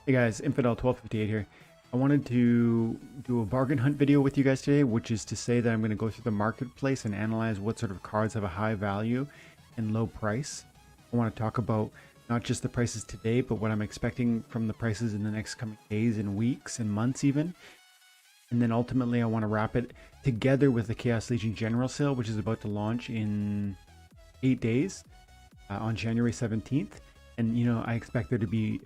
Hey guys, Infidel1258 here. I wanted to do a bargain hunt video with you guys today, which is to say that I'm going to go through the marketplace and analyze what sort of cards have a high value and low price. I want to talk about not just the prices today, but what I'm expecting from the prices in the next coming days and weeks and months even. And then ultimately I want to wrap it together with the Chaos Legion General Sale, which is about to launch in 8 days on January 17th. And I expect there to be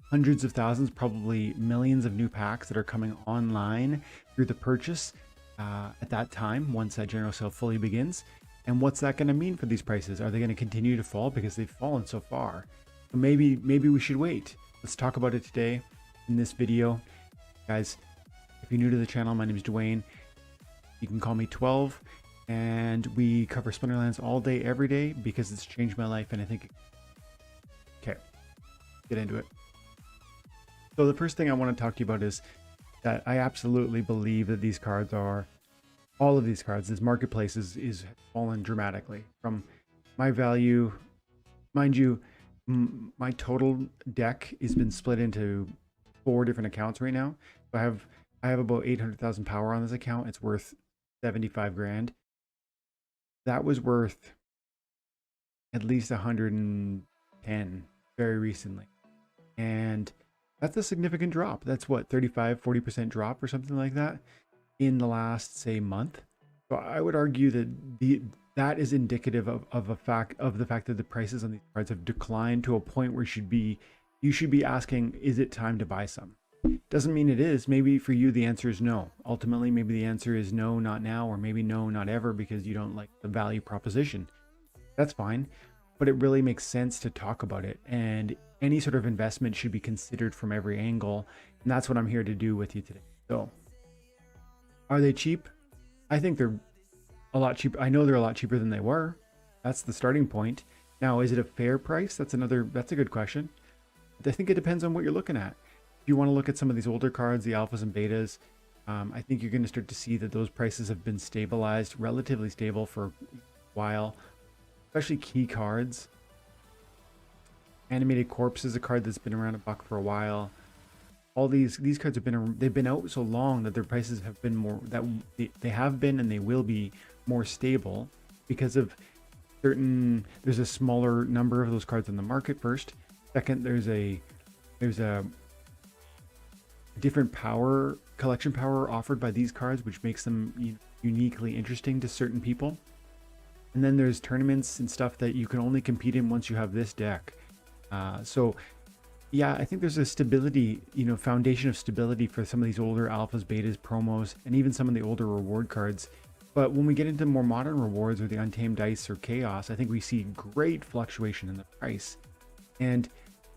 hundreds of thousands, probably millions of new packs that are coming online through the purchase at that time, once that general sale fully begins. And what's that going to mean for these prices? Are they going to continue to fall because they've fallen so far? Maybe we should wait. Let's talk about it today in this video. Guys, if you're new to the channel, my name is Dwayne. You can call me 12, and we cover Splinterlands all day, every day, because it's changed my life, and I think... Okay, get into it. So the first thing I want to talk to you about is that I absolutely believe that these cards are, all of these cards, this marketplace is fallen dramatically from my value. Mind you, my total deck has been split into 4 different accounts right now. So I have about 800,000 power on this account. It's worth 75 grand. That was worth at least 110 very recently. And that's a significant drop. That's what, 35-40% drop or something like that in the last, say, month. So I would argue that that is indicative of the fact that the prices on these cards have declined to a point where you should be asking, is it time to buy some? Doesn't mean it is. Maybe for you the answer is no. Ultimately, maybe the answer is no, not now, or maybe no, not ever, because you don't like the value proposition. That's fine, but it really makes sense to talk about it, and any sort of investment should be considered from every angle, and that's what I'm here to do with you today. So, are they cheap? I think they're a lot cheaper. I know they're a lot cheaper than they were. That's the starting point. Now, is it a fair price? That's a good question. I think it depends on what you're looking at. If you want to look at some of these older cards, the alphas and betas, I think you're going to start to see that those prices have been stabilized, relatively stable for a while, especially key cards. Animated Corpse is a card that's been around $1 for a while. All these cards have been out so long that their prices have been more, that they have been and they will be more stable because of there's a smaller number of those cards in the market first. Second, there's a different collection power offered by these cards, which makes them uniquely interesting to certain people. And then there's tournaments and stuff that you can only compete in once you have this deck. So yeah, I think there's a stability, foundation of stability for some of these older alphas, betas, promos, and even some of the older reward cards. But when we get into more modern rewards or the Untamed Dice or Chaos, I think we see great fluctuation in the price. And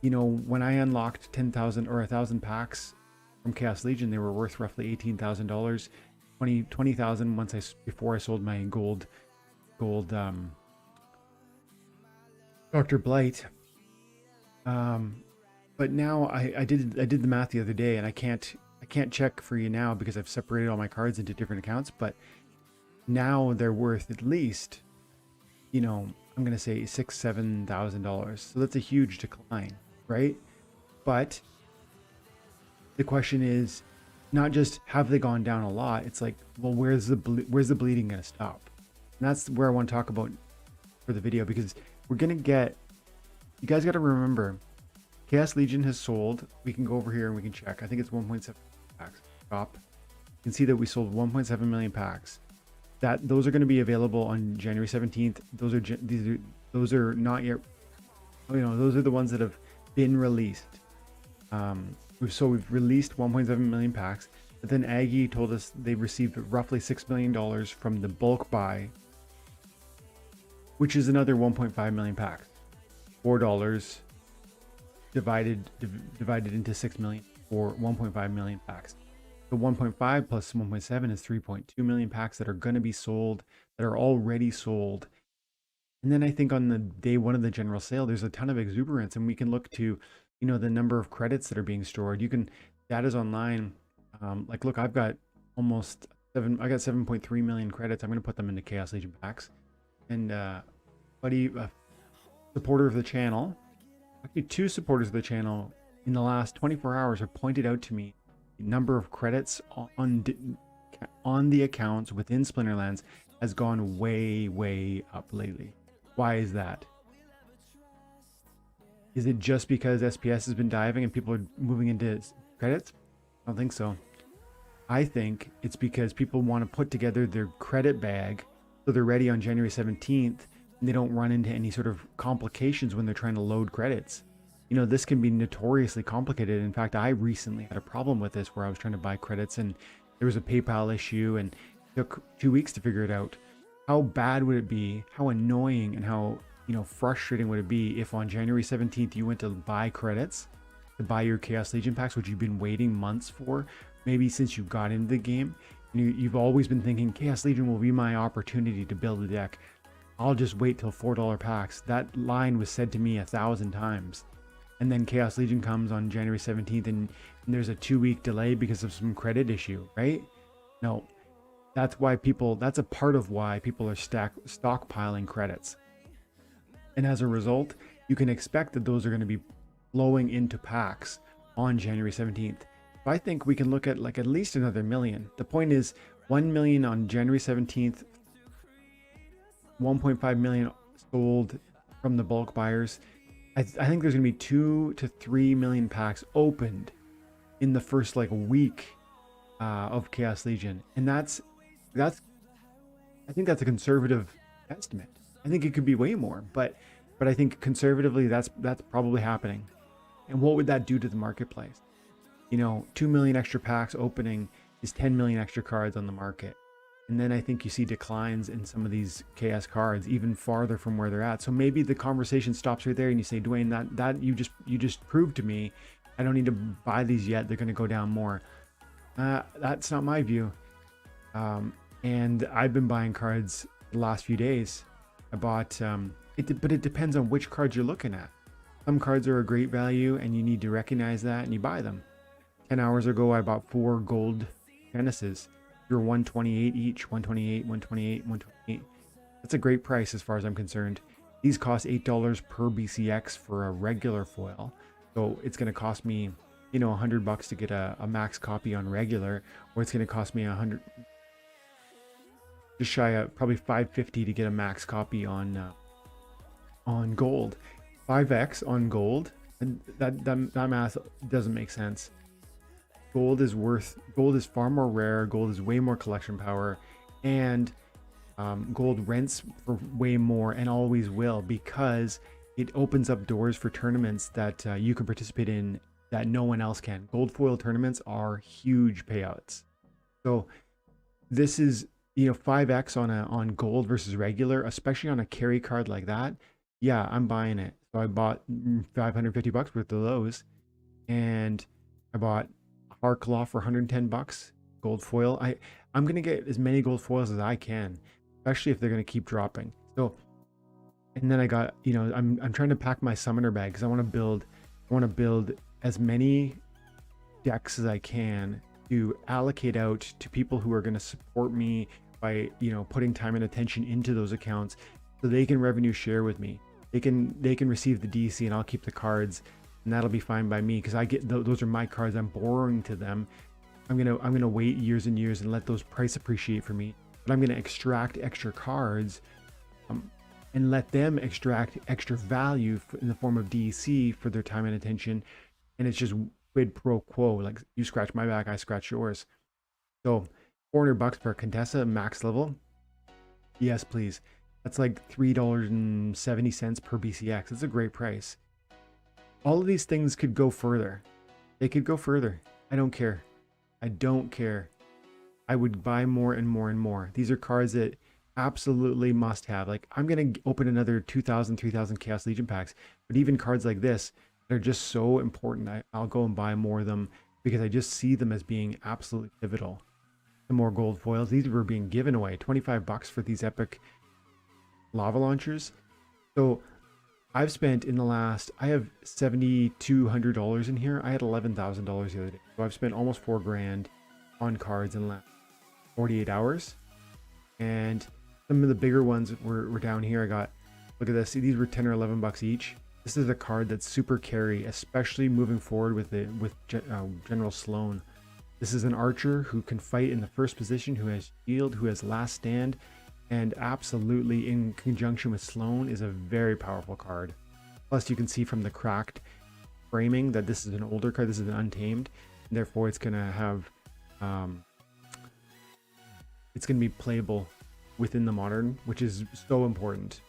when I unlocked 10,000 or 1,000 packs from Chaos Legion, they were worth roughly $18,000, 20,000 before I sold my gold Dr. Blight. But now I did the math the other day, and I can't check for you now because I've separated all my cards into different accounts, but now they're worth at least, I'm gonna say $6,000-7,000. So that's a huge decline, right? But the question is not just have they gone down a lot, it's like, well, where's the bleeding gonna stop? And that's where I want to talk about for the video, because we're gonna get, you guys got to remember, Chaos Legion has sold, we can go over here and we can check, I think it's 1.7 packs. Top. You can see that we sold 1.7 million packs. Those are going to be available on January 17th. Those are not yet, those are the ones that have been released. So we've released 1.7 million packs, but then Aggie told us they received roughly $6 million from the bulk buy, which is another 1.5 million packs. $4 divided into 6 million or 1.5 million packs. So 1.5 plus 1.7 is 3.2 million packs that are going to be sold, that are already sold. And then I think on the day one of the general sale, there's a ton of exuberance, and we can look to, the number of credits that are being stored. Data's online. Like, look, I've got I got 7.3 million credits. I'm going to put them into Chaos Legion packs. And buddy, supporter of the channel, actually 2 supporters of the channel in the last 24 hours have pointed out to me the number of credits on the accounts within Splinterlands has gone way up lately. Why is that? Is it just because SPS has been diving and people are moving into credits? I don't think so. I think it's because people want to put together their credit bag so they're ready on January 17th and they don't run into any sort of complications when they're trying to load credits. You know, this can be notoriously complicated. In fact, I recently had a problem with this where I was trying to buy credits and there was a PayPal issue and it took 2 weeks to figure it out. How bad would it be? How annoying and how, you know, frustrating would it be if on January 17th you went to buy credits to buy your Chaos Legion packs, which you've been waiting months for, maybe since you got into the game. And you've always been thinking Chaos Legion will be my opportunity to build a deck. I'll just wait till $4 packs. That line was said to me 1,000 times. And then Chaos Legion comes on January 17th and there's a 2-week delay because of some credit issue, right? No, that's a part of why people are stockpiling credits. And as a result, you can expect that those are going to be flowing into packs on January 17th. So I think we can look at like at least another million. The point is 1 million on January 17th, 1.5 million sold from the bulk buyers. I think there's going to be 2 to 3 million packs opened in the first like week of Chaos Legion. And that's I think that's a conservative estimate. I think it could be way more, but I think conservatively that's probably happening. And what would that do to the marketplace? You know, 2 million extra packs opening is 10 million extra cards on the market. And then I think you see declines in some of these KS cards even farther from where they're at. So maybe the conversation stops right there and you say, Dwayne, that you just proved to me I don't need to buy these yet. They're going to go down more. That's not my view. And I've been buying cards the last few days. I bought, but it depends on which cards you're looking at. Some cards are a great value and you need to recognize that and you buy them. 10 hours ago, I bought 4 gold Genesis. They're 128 each, 128, 128, 128. That's a great price as far as I'm concerned. These cost $8 per BCX for a regular foil. So it's going to cost me, you know, $100 to get a max copy on regular, or it's going to cost me just shy of probably $550 to get a max copy on gold. 5x on gold, and that math doesn't make sense. Gold is far more rare. Gold is way more collection power, and gold rents for way more and always will, because it opens up doors for tournaments that you can participate in that no one else can. Gold foil tournaments are huge payouts. So this is, you know, 5x on gold versus regular, especially on a carry card like that. Yeah, I'm buying it. So I bought $550 worth of those, and I bought Harklaw for $110 gold foil. I'm gonna get as many gold foils as I can, especially if they're gonna keep dropping. So, and then I got, you know, I'm trying to pack my summoner bag because I want to build as many decks as I can to allocate out to people who are going to support me by, you know, putting time and attention into those accounts, so they can revenue share with me. They can receive the DC and I'll keep the cards. And that'll be fine by me because I get those are my cards. I'm borrowing to them. I'm gonna wait years and years and let those price appreciate for me. But I'm gonna extract extra cards, and let them extract extra value in the form of DC for their time and attention. And it's just quid pro quo. Like, you scratch my back, I scratch yours. So $400 per Contessa max level. Yes, please. That's like $3.70 per BCX. That's a great price. All of these things could go further. They could go further. I don't care. I don't care. I would buy more and more and more. These are cards that absolutely must have. Like, I'm going to open another 2,000, 3,000 Chaos Legion packs. But even cards like this, they're just so important. I'll go and buy more of them because I just see them as being absolutely pivotal. The more gold foils. These were being given away. $25 for these epic lava launchers. So I've spent in the last, I have $7,200 in here. I had $11,000 the other day. So I've spent almost $4 grand on cards in the last 48 hours. And some of the bigger ones were down here. I got, look at this. See, these were 10 or $11 each. This is a card that's super carry, especially moving forward with General Sloan. This is an archer who can fight in the first position, who has shield, who has last stand, and absolutely in conjunction with Sloan is a very powerful card. Plus, you can see from the cracked framing that this is an older card. This is an untamed, and therefore it's gonna have, it's gonna be playable within the modern, which is so important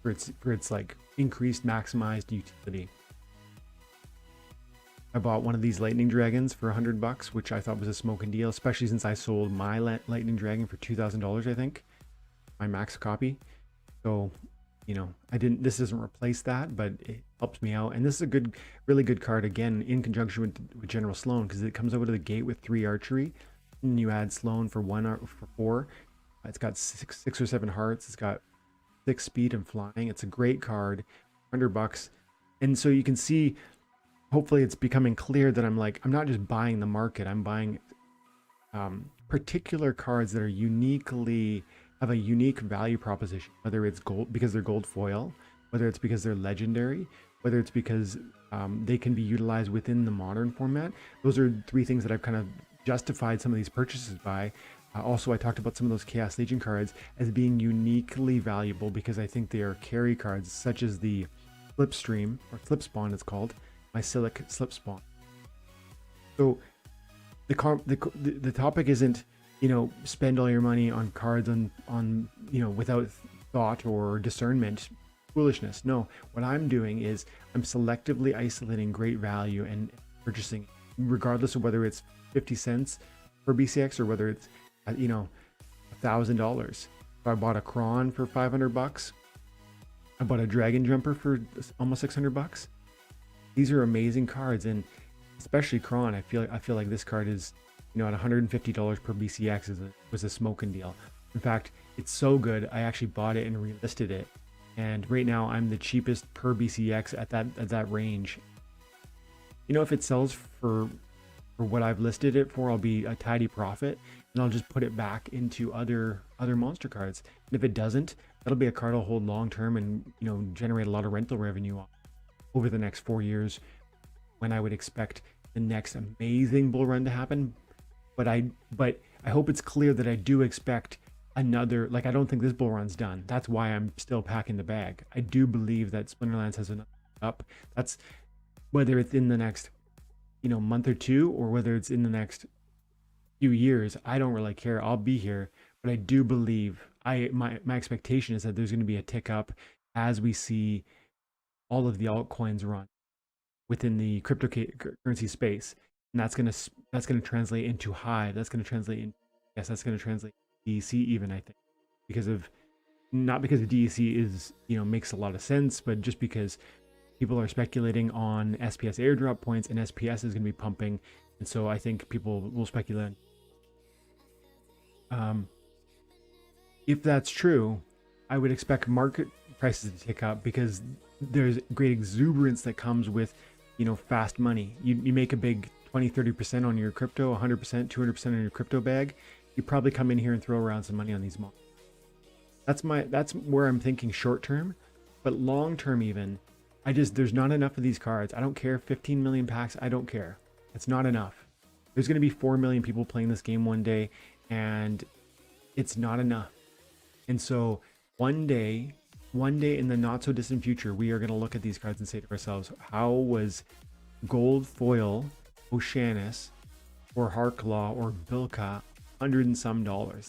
for its like increased maximized utility. I bought one of these lightning dragons for $100, which I thought was a smoking deal, especially since I sold my lightning dragon for $2,000, I think, my max copy. So, you know, this doesn't replace that, but it helps me out. And this is a good, really good card, again, in conjunction with General Sloan, because it comes out of the gate with 3 archery, and you add Sloan for 4. It's got 6 or 7 hearts. It's got 6 speed and flying. It's a great card, $100. And so you can see, hopefully it's becoming clear that I'm not just buying the market. I'm buying particular cards that are have a unique value proposition, whether it's gold because they're gold foil, whether it's because they're legendary, whether it's because they can be utilized within the modern format. Those are 3 things that I've kind of justified some of these purchases by. Also, I talked about some of those Chaos Legion cards as being uniquely valuable because I think they are carry cards, such as the Slipstream, or Slipspawn it's called, my Silic Slipspawn. So the topic isn't, you know, spend all your money on cards on you know, without thought or discernment, foolishness. No, what I'm doing is I'm selectively isolating great value and purchasing, regardless of whether it's 50 cents per BCX or whether it's, you know, $1,000. If I bought a Kron for $500, I bought a Dragon Jumper for almost $600. These are amazing cards, and especially Kron. I feel like this card is, you know, at $150 per BCX was a smoking deal. In fact, it's so good I actually bought it and relisted it, and right now I'm the cheapest per BCX at that range. You know, if it sells for what I've listed it for, I'll be a tidy profit, and I'll just put it back into other monster cards. And if it doesn't, that'll be a card I'll hold long term and, you know, generate a lot of rental revenue over the next 4 years, when I would expect the next amazing bull run to happen. But I hope it's clear that I do expect another, like, I don't think this bull run's done. That's why I'm still packing the bag. I do believe that Splinterlands has an up. That's whether it's in the next, you know, month or 2, or whether it's in the next few years. I don't really care. I'll be here. But I do believe, my expectation is that there's going to be a tick up as we see all of the altcoins run within the cryptocurrency space, and that's gonna translate into Hive. That's gonna translate in, yes, that's gonna translate DEC even, I think, because of, not because the DEC is, you know, makes a lot of sense, but just because people are speculating on SPS airdrop points, and SPS is gonna be pumping, and so I think people will speculate. If that's true, I would expect market prices to tick up because there's great exuberance that comes with, you know, fast money. You make a big 20-30% on your crypto, 100%, 200% on your crypto bag. You probably come in here and throw around some money on these models. That's where I'm thinking short term, but long term even, there's not enough of these cards. I don't care, 15 million packs, I don't care. It's not enough. There's going to be 4 million people playing this game one day, and it's not enough. And so one day in the not so distant future, we are going to look at these cards and say to ourselves, how was gold foil Oceanus or Harklaw or Bilka $100 and some?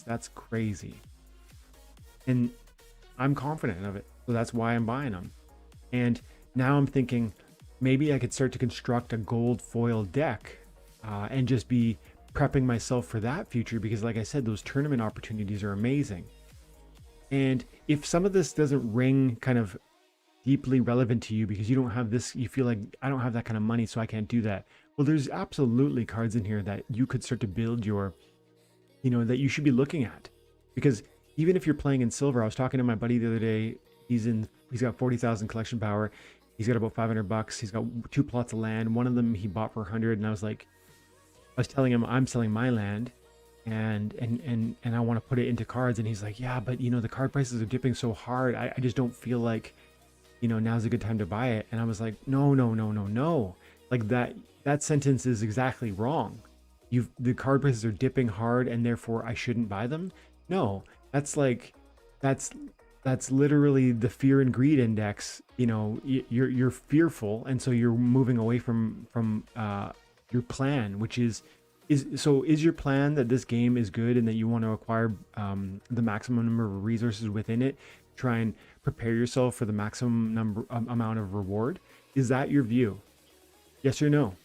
That's crazy. And I'm confident of it. So that's why I'm buying them. And now I'm thinking maybe I could start to construct a gold foil deck and just be prepping myself for that future, because like I said, those tournament opportunities are amazing. And if some of this doesn't ring kind of deeply relevant to you because you don't have this, you feel like I don't have that kind of money, so I can't do that. Well, there's absolutely cards in here that you could start to build your, you know, that you should be looking at. Because even if you're playing in silver, I was talking to my buddy the other day, he's got 40,000 collection power. He's got about $500. He's got 2 plots of land. One of them he bought for 100, and I was telling him I'm selling my land, and I want to put it into cards, and he's like, yeah, but you know, the card prices are dipping so hard. I just don't feel like now's a good time to buy it. And I was like, no, no, no, no, no. Like that sentence is exactly wrong. The card prices are dipping hard and therefore I shouldn't buy them. No, that's like, that's literally the fear and greed index. You're fearful, and so you're moving away from your plan, which is your plan that this game is good and that you want to acquire the maximum number of resources within it, try and prepare yourself for the maximum amount of reward? Is that your view? Yes or no?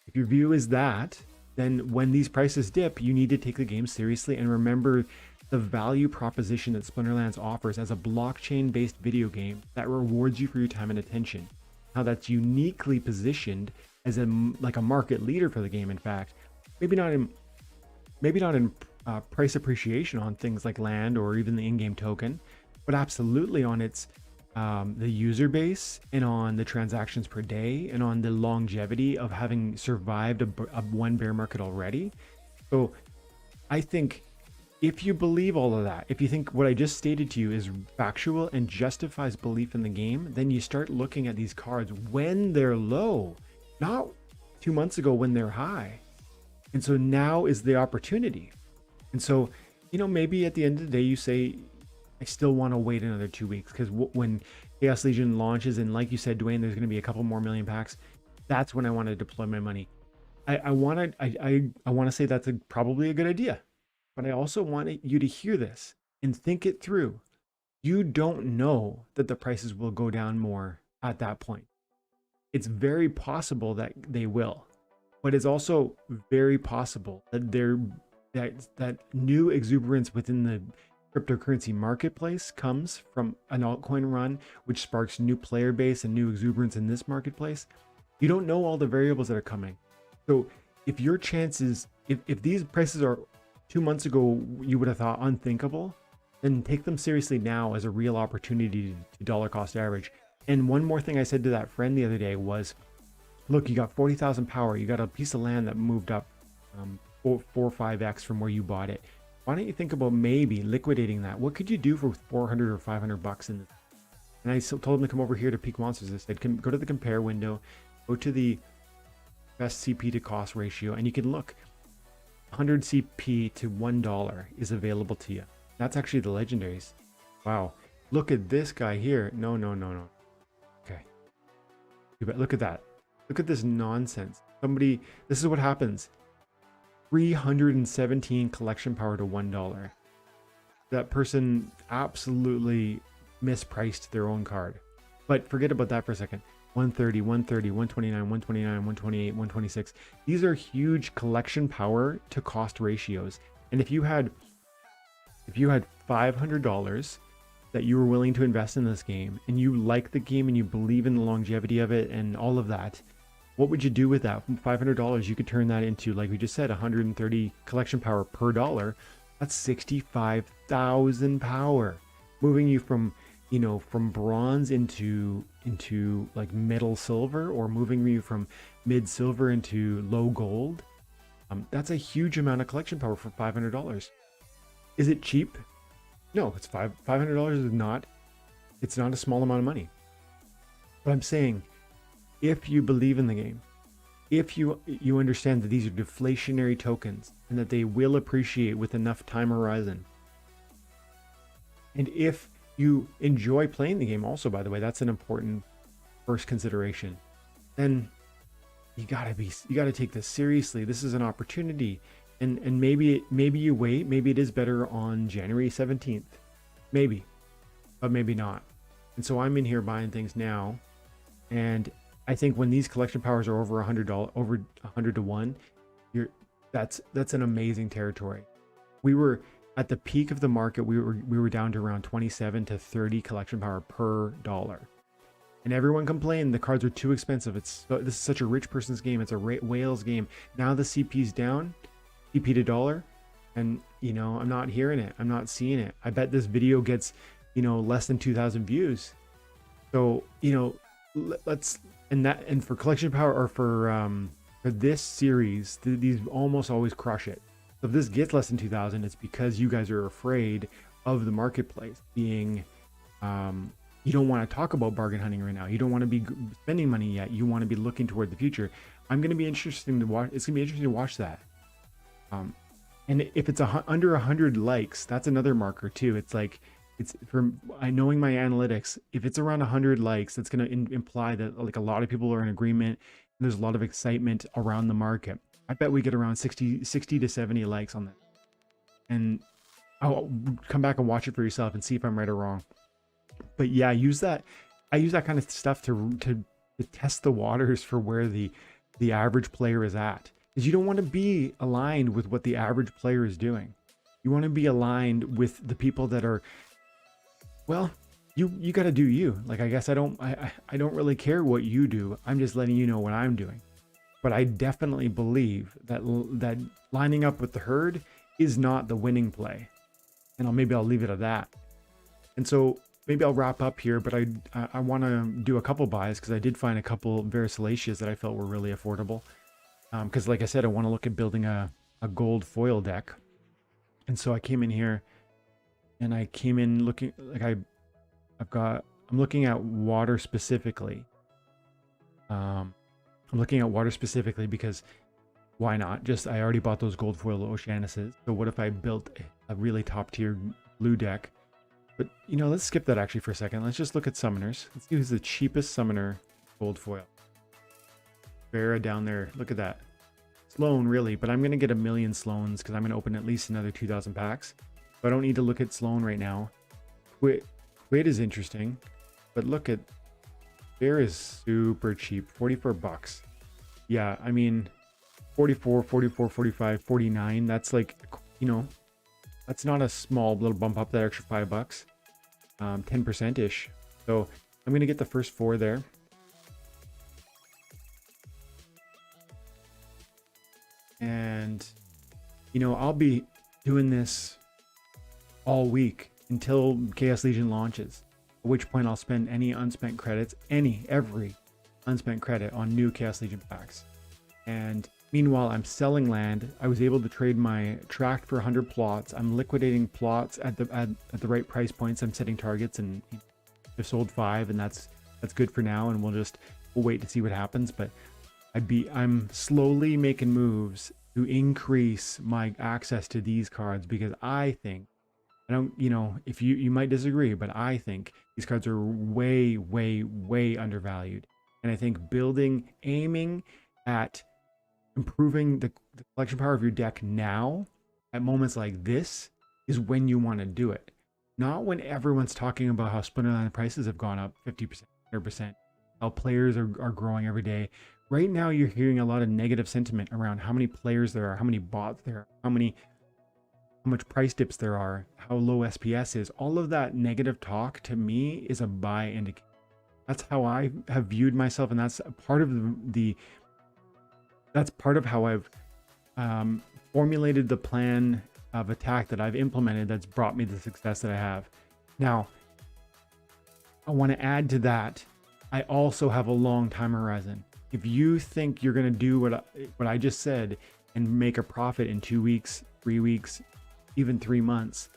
If your view is that, then when these prices dip, you need to take the game seriously and remember the value proposition that Splinterlands offers as a blockchain-based video game that rewards you for your time and attention. How that's uniquely positioned as a market leader for the game. In fact, maybe not in price appreciation on things like land or even the in-game token, but absolutely on its the user base and on the transactions per day and on the longevity of having survived one bear market already. So I think if you believe all of that, if you think what I just stated to you is factual and justifies belief in the game, then you start looking at these cards when they're low, not 2 months ago when they're high. And so now is the opportunity. And so, maybe at the end of the day, you say, I still want to wait another 2 weeks because when Chaos Legion launches, and like you said, Dwayne, there's going to be a couple more million packs. That's when I want to deploy my money. I want to say that's probably a good idea, but I also want you to hear this and think it through. You don't know that the prices will go down more at that point. It's very possible that they will, but it's also very possible that that new exuberance within the cryptocurrency marketplace comes from an altcoin run, which sparks new player base and new exuberance in this marketplace. You don't know all the variables that are coming. So if your chances, if these prices are 2 months ago, you would have thought unthinkable, then take them seriously now as a real opportunity to dollar cost average. And one more thing I said to that friend the other day was, look, you got 40,000 power. You got a piece of land that moved up 4 or 5x from where you bought it. Why don't you think about maybe liquidating that? What could you do for 400 or 500 bucks in this? And I told him to come over here to Peak Monsters. I said, go to the compare window, go to the best CP to cost ratio, and you can look. 100 CP to $1 is available to you. That's actually the legendaries. Wow. Look at this guy here. No. Okay. Look at that. Look at this nonsense. This is what happens. 317 collection power to $1. That person absolutely mispriced their own card. But forget about that for a second. 130, 130, 129, 129, 128, 126. These are huge collection power to cost ratios. And if you had $500 that you were willing to invest in this game, and you like the game and you believe in the longevity of it and all of that, what would you do with that? From $500, you could turn that into, like we just said, 130 collection power per dollar. That's 65,000 power, moving you from bronze into like middle silver, or moving you from mid silver into low gold. That's a huge amount of collection power for $500. Is it cheap? No, it's $500 is not. It's not a small amount of money. But I'm saying, if you believe in the game, if you understand that these are deflationary tokens and that they will appreciate with enough time horizon, and if you enjoy playing the game also, by the way, that's an important first consideration, then you gotta take this seriously. This is an opportunity. And maybe you wait. Maybe it is better on January 17th. Maybe, but maybe not. And so I'm in here buying things now. And I think when these collection powers are over $100, over 100 to 1, that's an amazing territory. We were at the peak of the market. We were down to around 27 to 30 collection power per dollar. And everyone complained the cards are too expensive. This is such a rich person's game. It's a whale's game. Now the CP's down. CP to dollar, and I'm not hearing it. I'm not seeing it. I bet this video gets less than 2,000 views. So let's and for collection power, or for this series, these almost always crush it. So if this gets less than 2,000, it's because you guys are afraid of the marketplace being you don't want to talk about bargain hunting right now. You don't want to be spending money yet. You want to be looking toward the future. I'm going to be interesting to watch. It's going to be interesting to watch that. And if it's under 100 likes, that's another marker too. It's like, it's from knowing my analytics, if it's around 100 likes, that's going to imply that like a lot of people are in agreement and there's a lot of excitement around the market. I bet we get around 60 to 70 likes on that. And I'll come back and watch it for yourself and see if I'm right or wrong. But yeah, use that. I use that kind of stuff to test the waters for where the average player is at. Because you don't want to be aligned with what the average player is doing. You want to be aligned with the people that are, well, you got to do you. Like, I guess I don't really care what you do. I'm just letting you know what I'm doing. But I definitely believe that lining up with the herd is not the winning play. And maybe I'll leave it at that. And so maybe I'll wrap up here, but I want to do a couple buys because I did find a couple very salacious that I felt were really affordable. Because like I said, I want to look at building a gold foil deck. And so I came in here and I came in looking like I'm looking at water specifically. I'm looking at water specifically because why not? I already bought those gold foil Oceanuses. So what if I built a really top tier blue deck? But let's skip that actually for a second. Let's just look at summoners. Let's see who's the cheapest summoner gold foil. Vera down there. Look at that. Sloan, really, but I'm going to get 1 million Sloans because I'm going to open at least another 2,000 packs. So I don't need to look at Sloan right now. Quid is interesting, but look at Vera is super cheap. 44 bucks. Yeah, I mean, 44, 44, 45, 49. That's like, that's not a small little bump up, that extra $5. 10%-ish. So I'm going to get the first 4 there. And, I'll be doing this all week until Chaos Legion launches, at which point I'll spend any unspent credits, every unspent credit on new Chaos Legion packs. And meanwhile, I'm selling land. I was able to trade my tract for 100 plots. I'm liquidating plots at the right price points. I'm setting targets, and I've sold 5, and that's good for now. And we'll wait to see what happens. But I'm slowly making moves to increase my access to these cards because I think, if you might disagree, but I think these cards are way, way, way undervalued. And I think aiming at improving the collection power of your deck now at moments like this is when you want to do it. Not when everyone's talking about how Splinterlands prices have gone up 50%, 100%, how players are growing every day. Right now, you're hearing a lot of negative sentiment around how many players there are, how many bots there are, how much price dips there are, how low SPS is. All of that negative talk to me is a buy indicator. That's how I have viewed myself, and that's part of that's part of how I've formulated the plan of attack that I've implemented that's brought me the success that I have. Now, I want to add to that, I also have a long time horizon. If you think you're going to do what I just said and make a profit in 2 weeks, 3 weeks, even 3 months,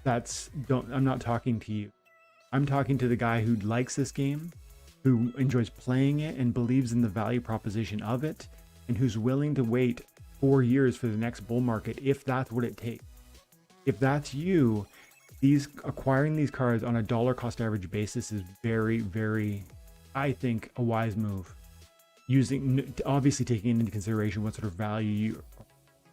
I'm not talking to you. I'm talking to the guy who likes this game, who enjoys playing it and believes in the value proposition of it, and who's willing to wait 4 years for the next bull market if that's what it takes. If that's you, acquiring these cards on a dollar cost average basis is very, very, I think, a wise move. Obviously taking into consideration what sort of value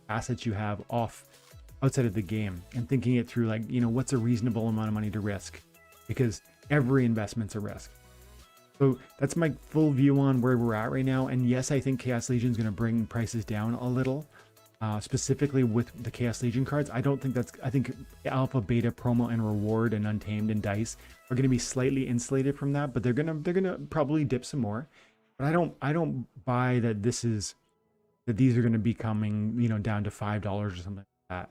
assets you have outside of the game, and thinking it through like, what's a reasonable amount of money to risk, because every investment's a risk. So that's my full view on where we're at right now. And yes, I think Chaos Legion is going to bring prices down a little, specifically with the Chaos Legion cards. I think Alpha, Beta, Promo, and Reward, and Untamed, and Dice are going to be slightly insulated from that, but they're gonna probably dip some more. But I don't buy that these are going to be coming, down to $5 or something like that.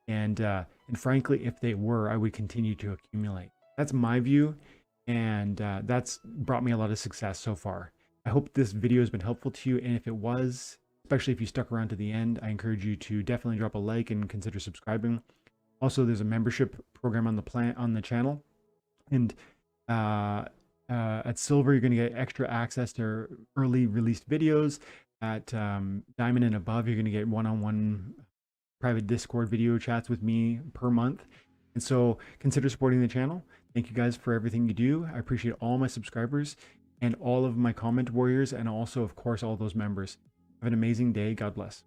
And frankly, if they were, I would continue to accumulate. That's my view, and that's brought me a lot of success so far. I hope this video has been helpful to you, and if it was, especially if you stuck around to the end, I encourage you to definitely drop a like and consider subscribing. Also, there's a membership program on the channel, and At silver, you're going to get extra access to early released videos. At diamond and above, you're going to get one-on-one private Discord video chats with me per month. And so consider supporting the channel. Thank you guys for everything you do. I appreciate all my subscribers and all of my comment warriors, and also, of course, all those members. Have an amazing day. God bless.